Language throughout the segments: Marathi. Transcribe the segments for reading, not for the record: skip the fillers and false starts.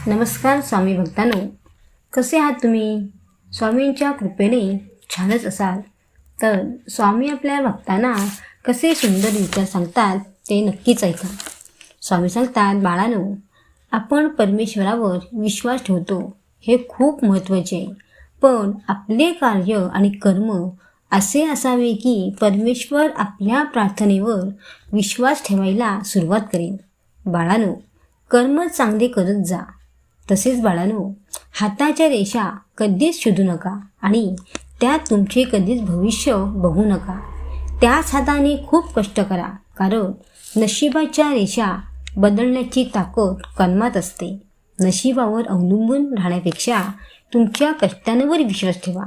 नमस्कार स्वामी भक्तांनो, कसे आहात तुम्ही? स्वामींच्या कृपेने छानच असाल. तर स्वामी आपल्या भक्तांना कसे सुंदर विचार सांगतात ते नक्कीच ऐका. स्वामी सांगतात, बाळांनो, आपण परमेश्वरावर विश्वास ठेवतो हे खूप महत्त्वाचे आहे. पण आपले कार्य आणि कर्म असे असावे की परमेश्वर आपल्या प्रार्थनेवर विश्वास ठेवायला सुरुवात करेल. बाळांनो, कर्म चांगले करत जा. तसेच बाळांनो, हाताच्या रेषा कधीच शोधू नका आणि त्यात तुमचे कधीच भविष्य बघू नका. त्याच हाताने खूप कष्ट करा, कारण नशिबाच्या रेषा बदलण्याची ताकद कर्मात असते. नशिबावर अवलंबून राहण्यापेक्षा तुमच्या कष्टांवर विश्वास ठेवा.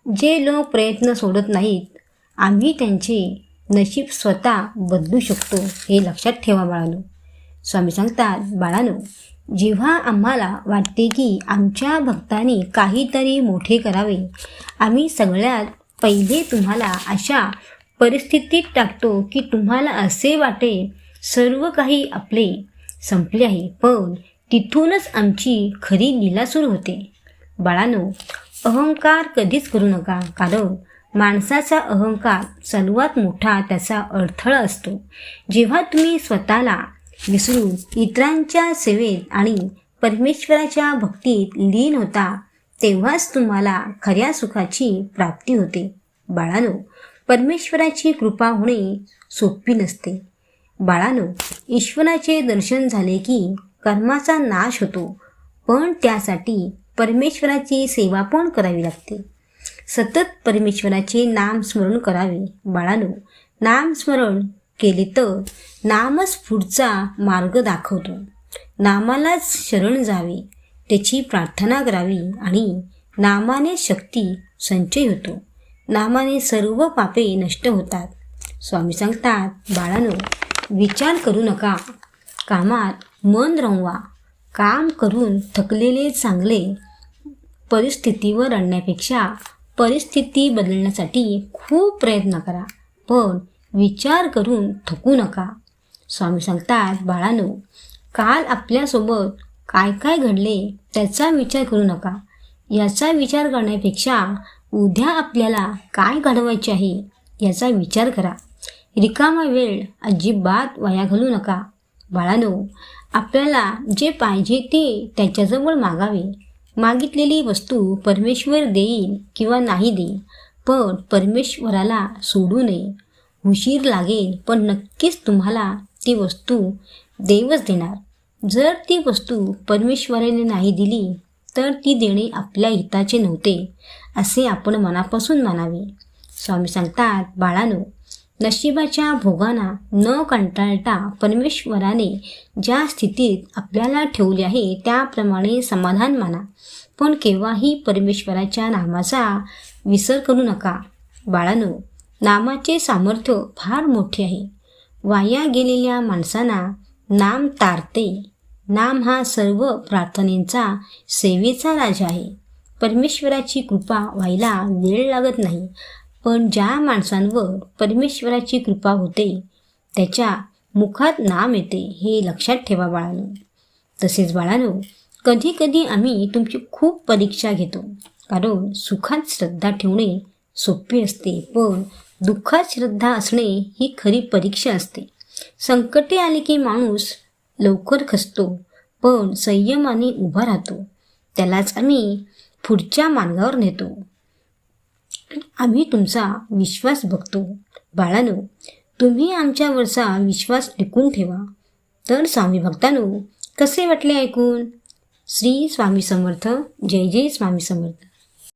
जे लोक प्रयत्न सोडत नाहीत, आम्ही त्यांचे नशीब स्वतः बदलू शकतो हे लक्षात ठेवा बाळांनो. स्वामी सांगतात, बाळांनो, जेव्हा आम्हाला वाटते की आमच्या भक्तांनी काहीतरी मोठे करावे, आम्ही सगळ्यात पहिले तुम्हाला अशा परिस्थितीत टाकतो की तुम्हाला असे वाटे सर्व काही आपले संपले आहे. पण तिथूनच आमची खरी लीला सुरू होते. बाळांनो, अहंकार कधीच करू नका, कारण माणसाचा अहंकार सर्वात मोठा त्याचा अडथळा असतो. जेव्हा तुम्ही स्वतःला विसरून इतरांच्या सेवेत आणि परमेश्वराच्या भक्तीत लीन होता, तेव्हाच तुम्हाला खऱ्या सुखाची प्राप्ती होते. बाळांनो, परमेश्वराची कृपा होणे सोपी नसते. बाळांनो, ईश्वराचे दर्शन झाले की कर्माचा नाश होतो, पण त्यासाठी परमेश्वराची सेवा पण करावी लागते. सतत परमेश्वराचे नामस्मरण करावे. बाळांनो, नामस्मरण केले तर नामच पुढचा मार्ग दाखवतो. नामालाच शरण जावे, त्याची प्रार्थना करावी आणि नामाने शक्ती संचय होतो. नामाने सर्व पापे नष्ट होतात. स्वामी सांगतात, बाळांनो, विचार करू नका, कामात मन रमवा. काम करून थकलेले चांगले. परिस्थितीवर आणण्यापेक्षा परिस्थिती बदलण्यासाठी खूप प्रयत्न करा, पण विचार करून थकू नका. स्वामी सांगतात, बाळांनो, काल आपल्यासोबत काय काय घडले त्याचा विचार करू नका. याचा विचार करण्यापेक्षा उद्या आपल्याला काय घडवायचे आहे याचा विचार करा. रिकामा वेळ अजिबात वाया घालवू नका. बाळांनो, आपल्याला जे पाहिजे ते त्याच्याजवळ मागावे. मागितलेली वस्तू परमेश्वर देईल किंवा नाही देईल, पण परमेश्वराला सोडू नये. उशीर लागेल, पण नक्कीच तुम्हाला ती वस्तू देवच देणार. जर ती वस्तू परमेश्वराने नाही दिली तर ती देणे आपल्या हिताचे नव्हते असे आपण मनापासून मानावे. स्वामी सांगतात, बाळांनो, नशिबाच्या भोगांना न कंटाळता परमेश्वराने ज्या स्थितीत आपल्याला ठेवले आहे त्याप्रमाणे समाधान माना, पण केव्हाही परमेश्वराच्या नामाचा विसर करू नका. बाळांनो, नामाचे सामर्थ्य फार मोठे आहे. वाया गेलेल्या माणसांना नाम तारते. नाम हा सर्व प्रार्थनेचा सेवेचा राजा आहे. परमेश्वराची कृपा व्हायला वेळ लागत नाही, पण ज्या माणसांवर परमेश्वराची कृपा होते त्याच्या मुखात नाम येते हे लक्षात ठेवा बाळांनो. तसेच बाळांनो, कधी कधी आम्ही तुमची खूप परीक्षा घेतो, कारण सुखात श्रद्धा ठेवणे सोपे असते, पण दुःखात श्रद्धा असणे ही खरी परीक्षा असते. संकटे आले की माणूस लवकर खचतो, पण संयमाने उभा राहतो. त्यालाच आम्ही पुढच्या मार्गावर नेतो. आम्ही तुमचा विश्वास बघतो. बाळांनो, तुम्ही आमच्यावरचा विश्वास टिकून ठेवा. तर स्वामी भक्तांनो, कसे वाटले ऐकून? श्री स्वामी समर्थ. जय जय स्वामी समर्थ.